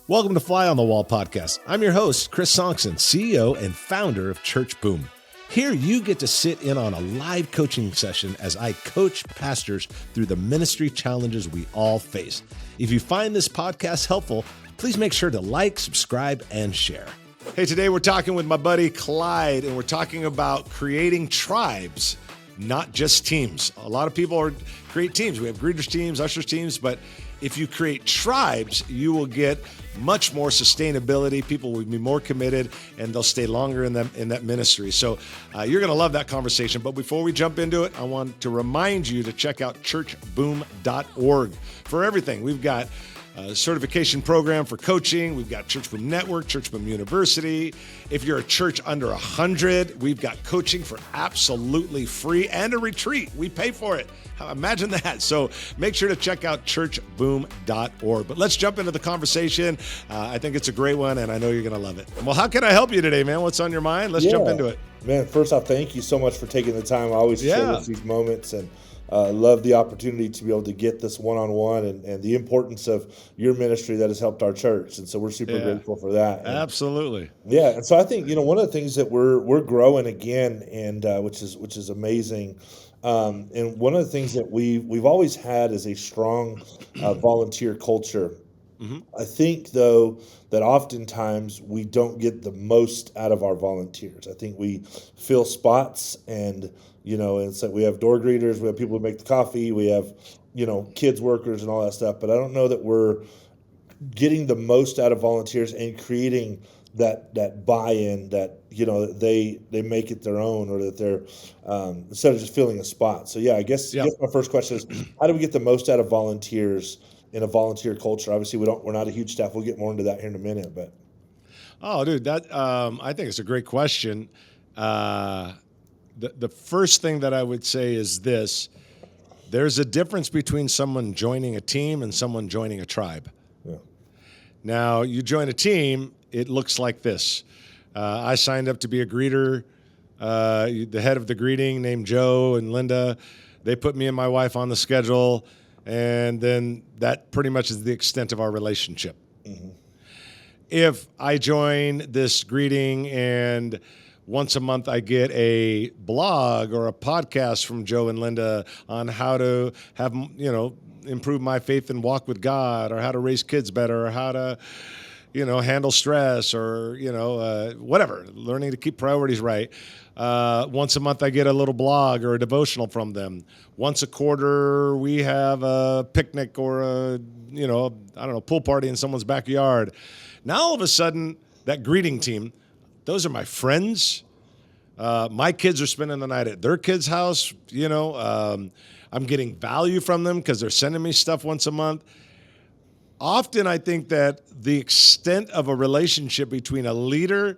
Welcome to Fly on the Wall podcast. I'm your host, Chris Sonksen, CEO and founder of Church Boom. Here you get to sit in on a live coaching session as I coach pastors through the ministry challenges we all face. If you find this podcast helpful, please make sure to like, subscribe, and share. Hey, today we're talking with my buddy Clyde, and we're talking about creating tribes, not just teams. A lot of people create teams. We have greeters teams, ushers teams, but if you create tribes, you will get much more sustainability. People will be more committed, and they'll stay longer in that ministry. So you're going to love that conversation. But before we jump into it, I want to remind you to check out churchboom.org for everything. We've got a certification program for coaching. We've got Church Boom Network, Church Boom University. If you're a church under 100, we've got coaching for absolutely free and a retreat. We pay for it. Imagine that. So make sure to check out churchboom.org. But let's jump into the conversation. I think it's a great one, and I know you're going to love it. Well, how can I help you today, man? What's on your mind? Let's jump into it. Man, first off, thank you so much for taking the time. I always cherish these moments and love the opportunity to be able to get this one-on-one and the importance of your ministry that has helped our church. And so we're super grateful for that. And, absolutely. Yeah. And so I think, one of the things that we're growing again, and which is amazing. And one of the things that we've always had is a strong volunteer culture. Mm-hmm. I think, though, that oftentimes we don't get the most out of our volunteers. I think we fill spots, and it's like we have door greeters, we have people who make the coffee, we have kids workers and all that stuff. But I don't know that we're getting the most out of volunteers and creating that buy-in, that they make it their own, or that they're instead of just filling a spot. So I guess my first question is, how do we get the most out of volunteers in a volunteer culture? Obviously, we're not a huge staff. We'll get more into that here in a minute. But dude, that I think it's a great question. The first thing that I would say is this: there's a difference between someone joining a team and someone joining a tribe. Yeah. Now, you join a team, it looks like this. I signed up to be a greeter. The head of the greeting, named Joe and Linda, they put me and my wife on the schedule, and then that pretty much is the extent of our relationship. Mm-hmm. If I join this greeting and once a month I get a blog or a podcast from Joe and Linda on how to have, improve my faith and walk with God, or how to raise kids better, or how to handle stress, or, whatever, learning to keep priorities right. Once a month, I get a little blog or a devotional from them. Once a quarter, we have a picnic or a, pool party in someone's backyard. Now, all of a sudden, that greeting team, those are my friends. My kids are spending the night at their kid's house. I'm getting value from them because they're sending me stuff once a month. Often I think that the extent of a relationship between a leader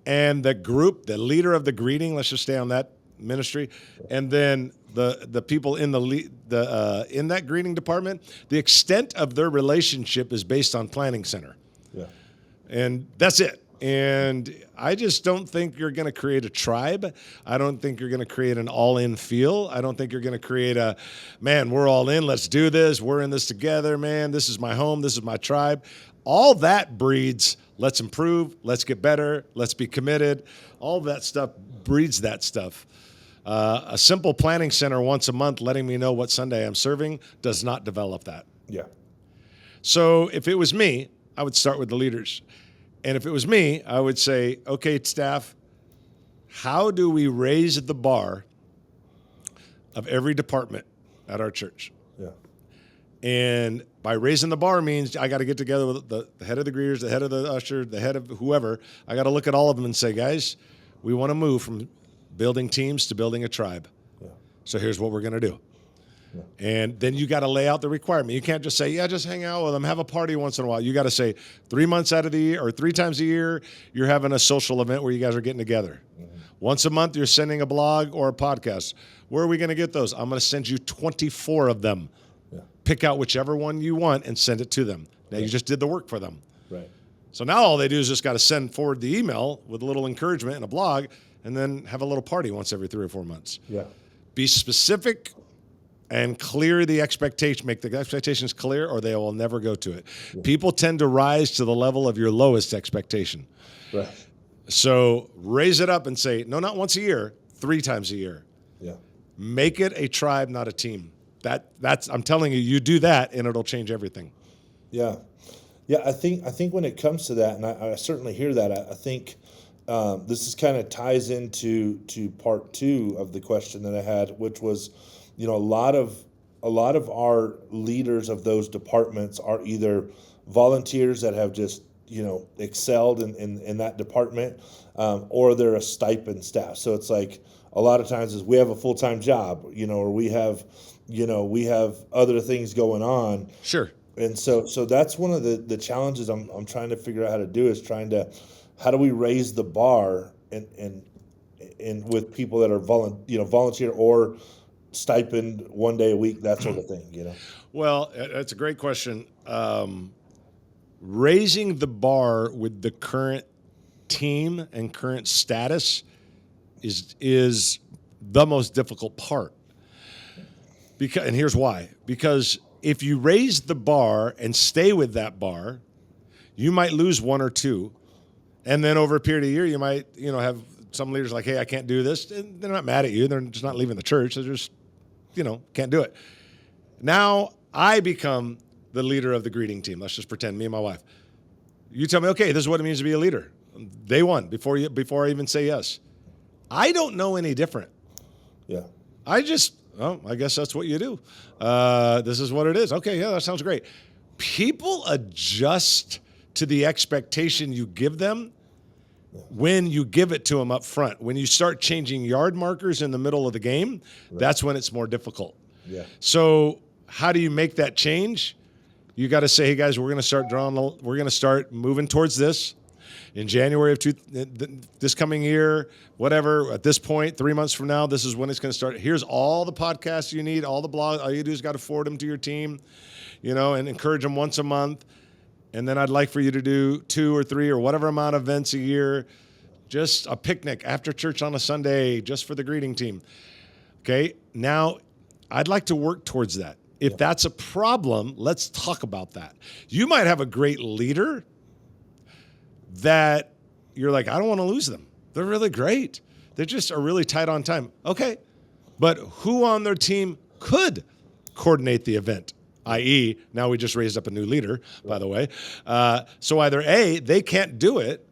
and the group, the leader of the greeting, let's just stay on that ministry, and then the people in in that greeting department, the extent of their relationship is based on planning center. Yeah. And that's it. And I just don't think you're going to create a tribe. I don't think you're going to create an all-in feel. I don't think you're going to create we're all in, let's do this, we're in this together, man, this is my home, this is my tribe. All that breeds, let's improve, let's get better, let's be committed. All that stuff breeds that stuff. A simple planning center once a month letting me know what Sunday I'm serving does not develop that. Yeah. So if it was me, I would start with the leaders. And if it was me, I would say, okay, staff, how do we raise the bar of every department at our church? Yeah. And by raising the bar means I got to get together with the head of the greeters, the head of the usher, the head of whoever. I got to look at all of them and say, guys, we want to move from building teams to building a tribe. Yeah. So here's what we're going to do. Yeah. And then you got to lay out the requirement. You can't just say, just hang out with them, have a party once in a while. You got to say 3 months out of the year, or 3 times a year, you're having a social event where you guys are getting together. Mm-hmm. Once a month, you're sending a blog or a podcast. Where are we going to get those? I'm going to send you 24 of them. Yeah. Pick out whichever one you want and send it to them. Now you just did the work for them. Right. So now all they do is just got to send forward the email with a little encouragement and a blog, and then have a little party once every 3 or 4 months. Yeah. Be specific and clear the expectation, make the expectations clear, or they will never go to it. People tend to rise to the level of your lowest expectation. Right. So raise it up and say, no, not once a year, 3 times a year. Yeah. Make it a tribe, not a team. That's I'm telling you, you do that and it'll change everything. Yeah. Yeah, I think when it comes to that, and I certainly hear that, I think this is kind of ties into part two of the question that I had, which was, a lot of our leaders of those departments are either volunteers that have just excelled in that department, or they're a stipend staff. So it's like a lot of times is we have a full-time job, or we have other things going on. Sure. And so that's one of the challenges I'm trying to figure out how to do, is how do we raise the bar and with people that are volunteer or stipend 1 day a week, that sort of thing. Well, that's a great question. Raising the bar with the current team and current status is the most difficult part. And here's why. Because if you raise the bar and stay with that bar, you might lose 1 or 2. And then over a period of a year, you might, have some leaders like, hey, I can't do this. And they're not mad at you. They're just not leaving the church. They're just, can't do it. Now I become the leader of the greeting team. Let's just pretend, me and my wife. You tell me, okay, this is what it means to be a leader. Day one, before I even say yes. I don't know any different. Yeah. I guess that's what you do. This is what it is. Okay, yeah, that sounds great. People adjust to the expectation you give them when you give it to them up front. When you start changing yard markers in the middle of the game, that's when it's more difficult. Yeah. So how do you make that change? You got to say, hey guys, we're going to start moving towards this. In January of this coming year, whatever, at this point, 3 months from now, this is when it's going to start. Here's all the podcasts you need, all the blogs. All you do is got to forward them to your team, and encourage them once a month. And then I'd like for you to do 2 or 3 or whatever amount of events a year, just a picnic after church on a Sunday, just for the greeting team. Okay, now I'd like to work towards that. If that's a problem, let's talk about that. You might have a great leader that you're like, I don't want to lose them. They're really great. They just are really tight on time. Okay. But who on their team could coordinate the event? I.e., now we just raised up a new leader, by the way. So either A, they can't do it,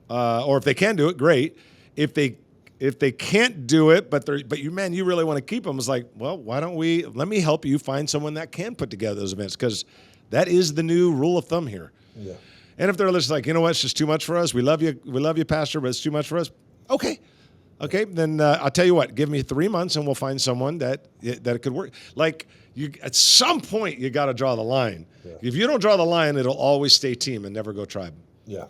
or if they can do it, great. If they can't do it, but you really want to keep them, it's like, well, let me help you find someone that can put together those events, because that is the new rule of thumb here. Yeah. And if they're just like, it's just too much for us. We love you, Pastor, but it's too much for us. Okay, then I'll tell you what. Give me 3 months, and we'll find someone that it could work. Like at some point, you got to draw the line. Yeah. If you don't draw the line, it'll always stay team and never go tribe. Yeah.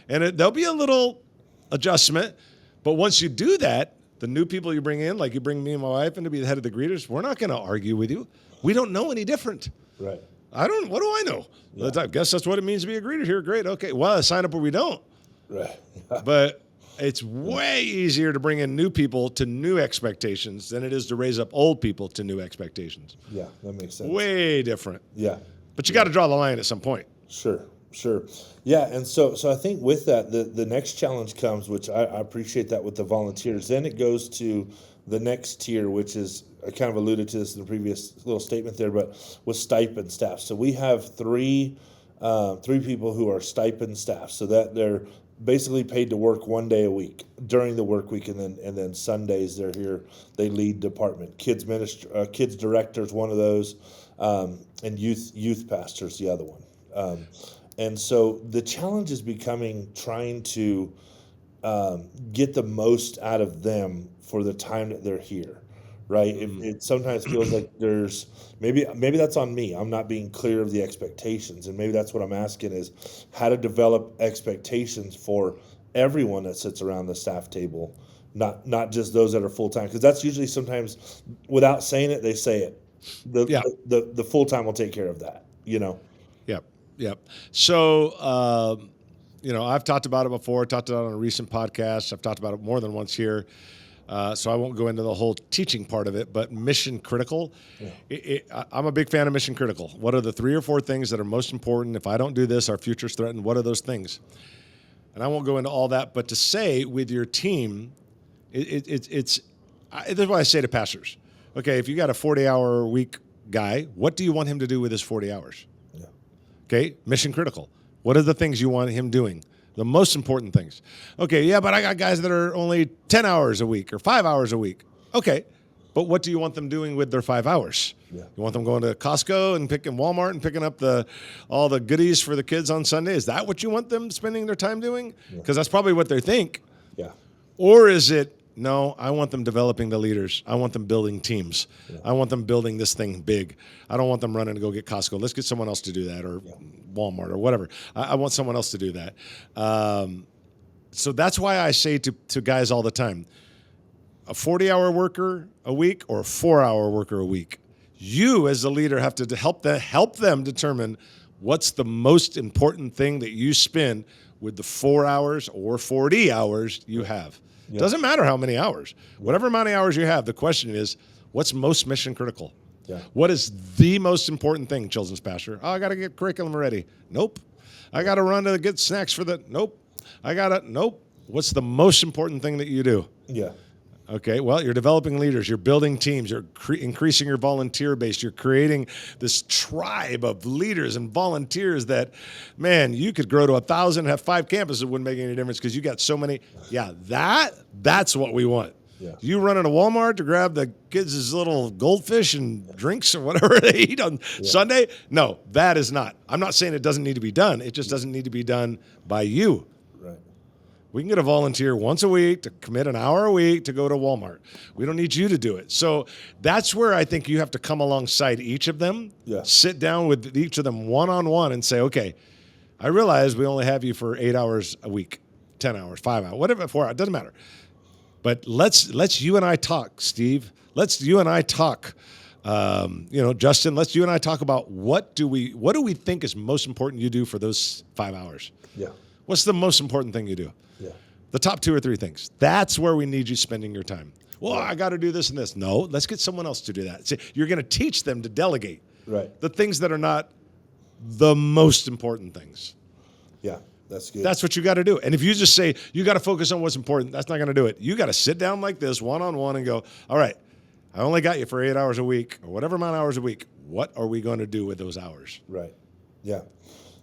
And there'll be a little adjustment, but once you do that, the new people you bring in, like you bring me and my wife in to be the head of the greeters, we're not going to argue with you. We don't know any different. Right. What do I know? Yeah. I guess that's what it means to be a greeter here. Great. Okay. Well, I sign up where we don't. Right. But it's way easier to bring in new people to new expectations than it is to raise up old people to new expectations. Yeah, that makes sense. Way different. Yeah. But you got to draw the line at some point. Sure. Yeah, and so I think with that, the next challenge comes, which I appreciate that with the volunteers. Then it goes to the next tier, which is, I kind of alluded to this in the previous little statement there, but with stipend staff. So we have three people who are stipend staff, so that they're basically paid to work 1 day a week during the work week, and then Sundays they're here. They lead department. Kids directors, one of those, and youth pastors, the other one. And so the challenge is becoming trying to get the most out of them for the time that they're here. Right. It sometimes feels like there's maybe that's on me. I'm not being clear of the expectations. And maybe that's what I'm asking, is how to develop expectations for everyone that sits around the staff table, not just those that are full time. Because that's usually sometimes without saying it, they say it. The full time will take care of that, Yep. So, I've talked about it before. I talked about it on a recent podcast. I've talked about it more than once here. So I won't go into the whole teaching part of it, but mission critical. I'm a big fan of mission critical. What are the 3 or 4 things that are most important? If I don't do this, our future's threatened. What are those things? And I won't go into all that, but to say with your team, this is what I say to pastors. Okay, if you got a 40-hour week guy, what do you want him to do with his 40 hours? Yeah. Okay, mission critical. What are the things you want him doing? The most important things. Okay, yeah, but I got guys that are only 10 hours a week or 5 hours a week. Okay, but what do you want them doing with their 5 hours? Yeah. You want them going to Costco and picking Walmart and picking up all the goodies for the kids on Sunday? Is that what you want them spending their time doing? Because that's probably what they think. Yeah. Or is it, no, I want them developing the leaders. I want them building teams. Yeah. I want them building this thing big. I don't want them running to go get Costco. Let's get someone else to do that, or Walmart or whatever. I want someone else to do that. So that's why I say to guys all the time, a 40-hour worker a week or a 4-hour worker a week. You as the leader have to help them determine what's the most important thing that you spend with the 4 hours or 40 hours you have. Yeah. Doesn't matter how many hours. Whatever amount of hours you have, the question is, what's most mission critical? Yeah. What is the most important thing, children's pastor? Oh, I got to get curriculum ready. Nope. I got to run to get snacks for the. Nope. Nope. What's the most important thing that you do? Yeah. Okay, well, you're developing leaders, you're building teams, you're increasing your volunteer base, you're creating this tribe of leaders and volunteers that, man, you could grow to 1,000 and have 5 campuses. It wouldn't make any difference because you got so many. Yeah, that's what we want. Yeah. You run into Walmart to grab the kids' little goldfish and drinks or whatever they eat on Sunday? No, that is not. I'm not saying it doesn't need to be done. It just doesn't need to be done by you. Right. We can get a volunteer once a week to commit an hour a week to go to Walmart. We don't need you to do it. So that's where I think you have to come alongside each of them, sit down with each of them one-on-one and say, okay, I realize we only have you for 8 hours a week, 10 hours, 5 hours, whatever, 4 hours, it doesn't matter. But let's you and I talk, Steve. Let's you and I talk, Justin, let's you and I talk about what do we think is most important you do for those 5 hours? Yeah. What's the most important thing you do? Yeah. The top 2 or 3 things. That's where we need you spending your time. Well, I got to do this and this. No, let's get someone else to do that. See, you're going to teach them to delegate. Right. The things that are not the most important things. Yeah, that's good. That's what you got to do. And if you just say you got to focus on what's important, that's not going to do it. You got to sit down like this one-on-one and go, all right, I only got you for 8 hours a week or whatever amount of hours a week. What are we going to do with those hours? Right. Yeah,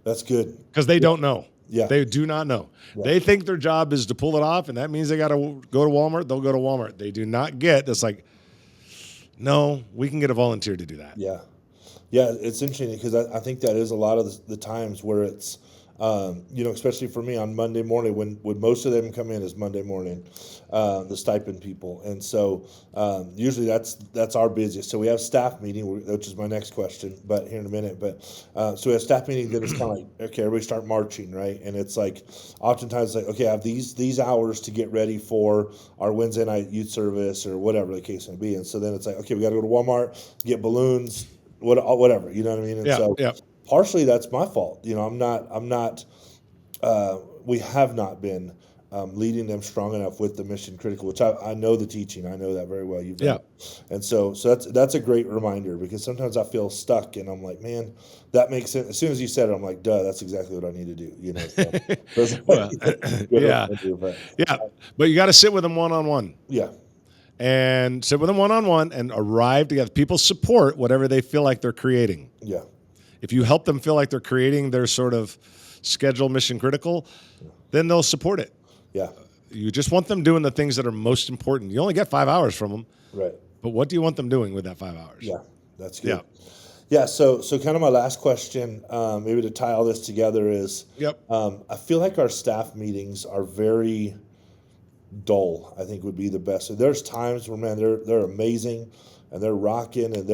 that's good. Because they don't know. Yeah. They do not know. Yeah. They think their job is to pull it off, and that means they got to go to Walmart. They'll go to Walmart. They do not get that's like, no, we can get a volunteer to do that. Yeah. Yeah, it's interesting because I think that is a lot of the times where it's, especially for me on Monday morning when most of them come in is Monday morning, the stipend people. And so usually that's our busiest. So we have staff meeting, which is my next question, but here in a minute. But so we have staff meeting, then it's kind of like, okay, everybody start marching, right? And it's like, oftentimes it's like, okay, I have these hours to get ready for our Wednesday night youth service or whatever the case may be. And so then it's like, okay, we got to go to Walmart, get balloons, whatever, you know what I mean? And partially that's my fault. I'm not, we have not been leading them strong enough with the mission critical, which I know the teaching. I know that very well. You've done it. And so that's a great reminder because sometimes I feel stuck and I'm like, man, that makes sense. As soon as you said it, I'm like, duh, that's exactly what I need to do. But you got to sit with them one-on-one. Yeah. And sit with them one-on-one and arrive together. People support whatever they feel like they're creating. Yeah. If you help them feel like they're creating their sort of schedule mission critical, then they'll support it. Yeah. You just want them doing the things that are most important. You only get 5 hours from them. Right. But what do you want them doing with that 5 hours? Yeah, that's good. Yeah. So kind of my last question, maybe to tie all this together is, I feel like our staff meetings are very dull, I think would be the best. So there's times where, man, they're amazing and they're rocking and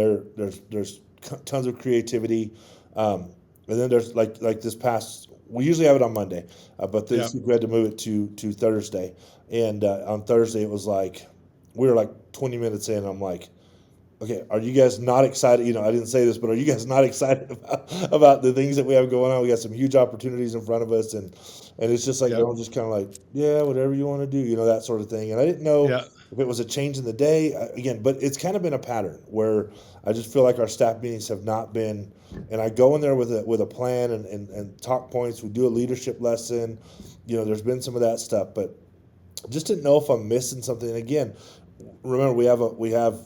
there's tons of creativity. And then there's like this past, we usually have it on Monday, but this week we had to move it to Thursday. And on Thursday it was like, we were like 20 minutes in. I'm like, okay, are you guys not excited? I didn't say this, but are you guys not excited about the things that we have going on? We got some huge opportunities in front of us, and it's just like, just kind of like, yeah, whatever you want to do, that sort of thing. And I didn't know if it was a change in the day, again, but it's kind of been a pattern where I just feel like our staff meetings have not been, and I go in there with a plan and talk points. We do a leadership lesson. There's been some of that stuff, but just didn't know if I'm missing something. And again, remember we have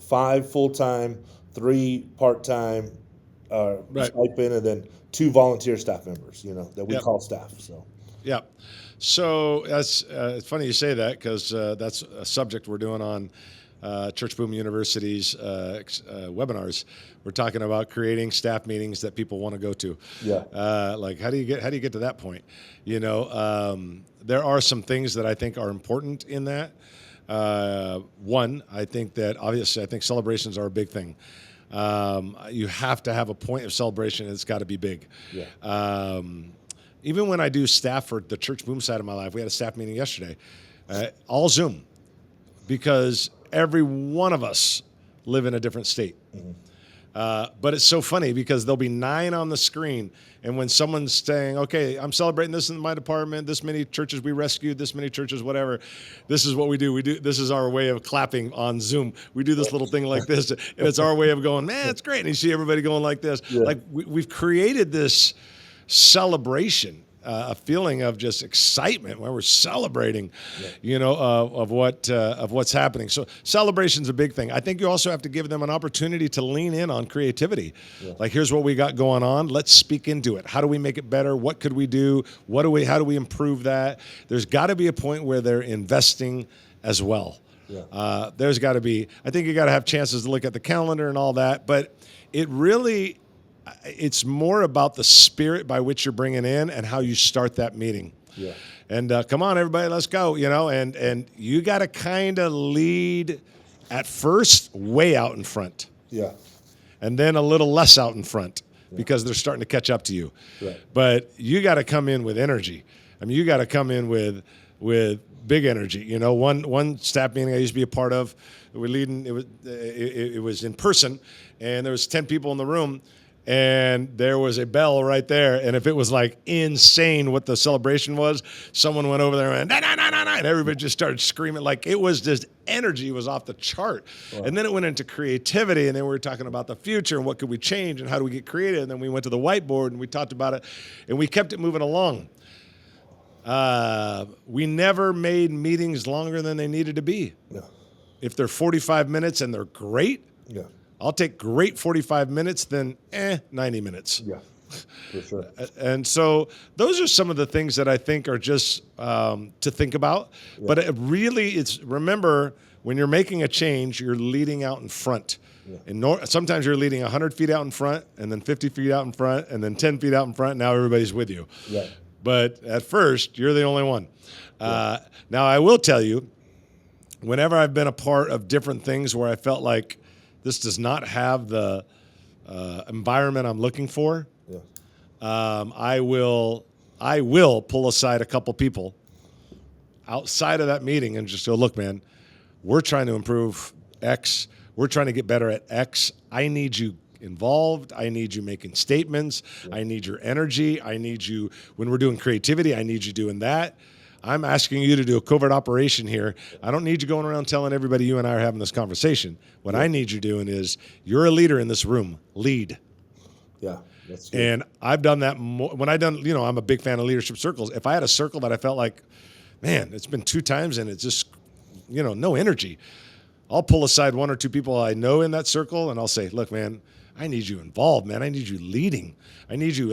5 full-time, 3 part-time, Right. stipend, and then 2 volunteer staff members, that we Yep. call staff. So Yeah. So that's it's funny you say that because that's a subject we're doing on Church Boom University's webinars. We're talking about creating staff meetings that people want to go to. yeah, Like how do you get to that point? There are some things that I think are important in that. One, I think that obviously I think celebrations are a big thing. You have to have a point of celebration, and it's got to be big. yeah, Even when I do staff for the church boom side of my life, we had a staff meeting yesterday, all Zoom, because every one of us live in a different state. But it's so funny because there'll be 9 on the screen, and when someone's saying, "Okay, I'm celebrating this in my department. This many churches we rescued. This many churches, whatever. This is what we do. This is our way of clapping on Zoom. We do this little thing like this, and it's our way of going, man, it's great." And you see everybody going like this. yeah, Like we've created this celebration, a feeling of just excitement when we're celebrating, of what's happening. So celebration's a big thing. I think you also have to give them an opportunity to lean in on creativity. Yeah. Like, here's what we got going on. Let's speak into it. How do we make it better? What could we do? How do we improve that? There's got to be a point where they're investing as well. Yeah. There's got to be. I think you got to have chances to look at the calendar and all that, but it's more about the spirit by which you're bringing in and how you start that meeting. Yeah. And come on, everybody, let's go. And you got to kind of lead at first way out in front, Yeah. and then a little less out in front because they're starting to catch up to you. Right. But you got to come in with energy. I mean, you got to come in with big energy. One staff meeting I used to be a part of, we're leading. It was in person, and there was 10 people in the room. And there was a bell right there. And if it was like insane what the celebration was, someone went over there and went, nah, nah, nah, nah, and everybody just started screaming. Like it was just energy was off the chart. Wow. And then it went into creativity. And then we were talking about the future and what could we change and how do we get creative. And then we went to the whiteboard and we talked about it and we kept it moving along. We never made meetings longer than they needed to be. Yeah. If they're 45 minutes and they're great, Yeah. I'll take great 45 minutes than 90 minutes. Yeah. For sure. And so those are some of the things that I think are just to think about. Yeah. But remember, when you're making a change, you're leading out in front. Yeah. And sometimes you're leading 100 feet out in front, and then 50 feet out in front, and then 10 feet out in front. Now everybody's with you. Yeah. But at first, you're the only one. Now, I will tell you, whenever I've been a part of different things where I felt like this does not have the environment I'm looking for, Yeah. I will pull aside a couple people outside of that meeting and just go, look, man, we're trying to improve X. We're trying to get better at X. I need you involved. I need you making statements. Yeah. I need your energy. I need you, when we're doing creativity, I need you doing that. I'm asking you to do a covert operation here. I don't need you going around telling everybody you and I are having this conversation. What I need you doing is, you're a leader in this room. Lead. Yeah. That's good. And I've done that when I'm a big fan of leadership circles. If I had a circle that I felt like, man, it's been 2 times and it's just, no energy, I'll pull aside 1 or 2 people I know in that circle and I'll say, look, man, I need you involved, man. I need you leading. I need you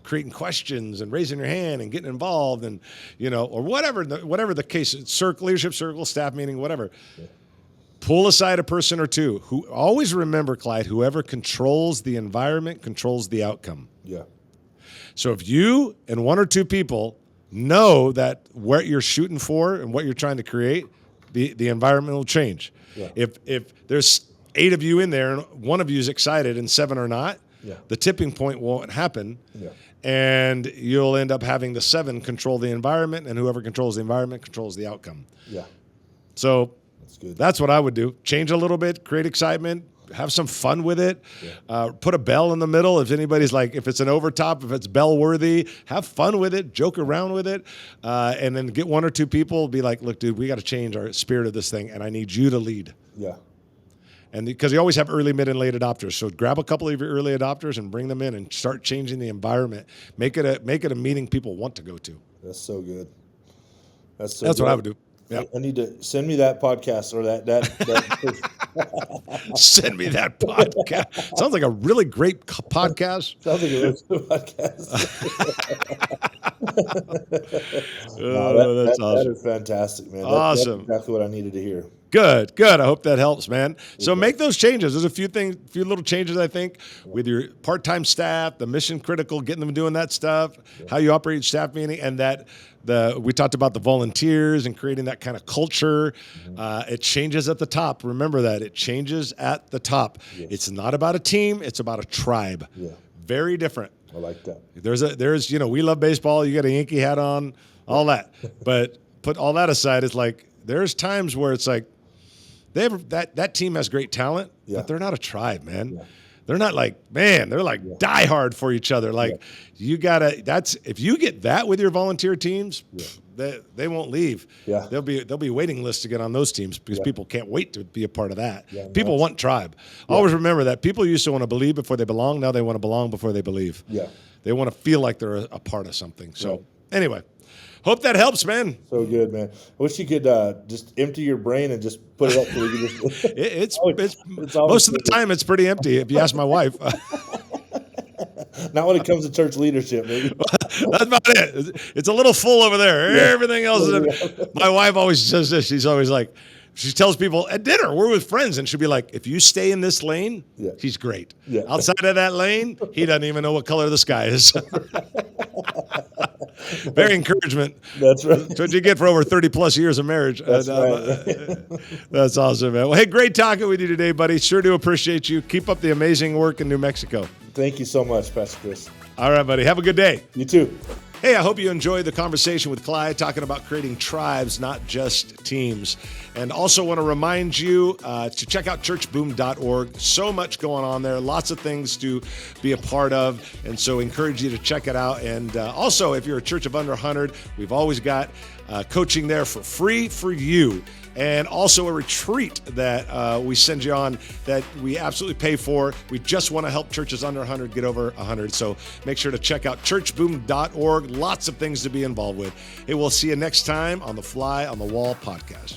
creating questions and raising your hand and getting involved and, or whatever the case, leadership circle, staff meeting, whatever. Yeah. Pull aside a person or 2 who always remember, Clyde, whoever controls the environment controls the outcome. Yeah. So if you and 1 or 2 people know that what you're shooting for and what you're trying to create, the environment will change. Yeah. If there's 8 of you in there and 1 of you is excited and 7 are not, the tipping point won't happen. Yeah. And you'll end up having the 7 control the environment, and whoever controls the environment controls the outcome. Yeah. So that's good. That's what I would do. Change a little bit, create excitement, have some fun with it. Put a bell in the middle. If anybody's like, if it's an overtop, if it's bell worthy, have fun with it, joke around with it. And then get one or two people, be like, look, dude, we got to change our spirit of this thing. And I need you to lead. Yeah. And because you always have early, mid, and late adopters. So grab a couple of your early adopters and bring them in and start changing the environment. Make it a meeting people want to go to. That's so good. That's what I would do. Yeah. I need to send me that podcast or that Send me that podcast. Sounds like a really great podcast. Sounds like a really good podcast. That's awesome. That is fantastic, man. Awesome. That's exactly what I needed to hear. Good. I hope that helps, man. So make those changes. There's a few little changes, I think, with your part-time staff, the mission critical, getting them doing that stuff, how you operate staff meeting, and we talked about the volunteers and creating that kind of culture. It changes at the top. Remember that. It changes at the top. Yes. It's not about a team. It's about a tribe. Yeah. Very different. I like that. There's we love baseball. You got a Yankee hat on, all that. But put all that aside, it's like there's times where it's like, that team has great talent, but they're not a tribe, man. Yeah. They're not like, man, they're like diehard for each other. Like if you get that with your volunteer teams, they won't leave. Yeah. There'll be waiting lists to get on those teams because people can't wait to be a part of that. Yeah, people want tribe. Always remember that. People used to want to believe before they belong. Now they want to belong before they believe. Yeah. They want to feel like they're a part of something. So anyway. Hope that helps, man. So good, man. I wish you could just empty your brain and just put it up. So we can just it's most of the time it's pretty empty. If you ask my wife, not when it comes to church leadership, maybe. That's about it. It's a little full over there. Yeah. Everything else is. My wife always says this. She's always like, she tells people at dinner, we're with friends, and she'll be like, if you stay in this lane, he's great. Yeah. Outside of that lane, he doesn't even know what color the sky is. Very encouragement. That's right. That's what you get for over 30 plus years of marriage. That's right. That's awesome, man. Well, hey, great talking with you today, buddy. Sure do appreciate you. Keep up the amazing work in New Mexico. Thank you so much, Pastor Chris. All right, buddy. Have a good day. You too. Hey, I hope you enjoyed the conversation with Clyde, talking about creating tribes, not just teams. And also want to remind you to check out churchboom.org. So much going on there, lots of things to be a part of. And so encourage you to check it out. And also, if you're a church of under 100, we've always got coaching there for free for you. And also a retreat that we send you on that we absolutely pay for. We just want to help churches under 100 get over 100. So make sure to check out churchboom.org. Lots of things to be involved with. Hey, we'll see you next time on the Fly on the Wall podcast.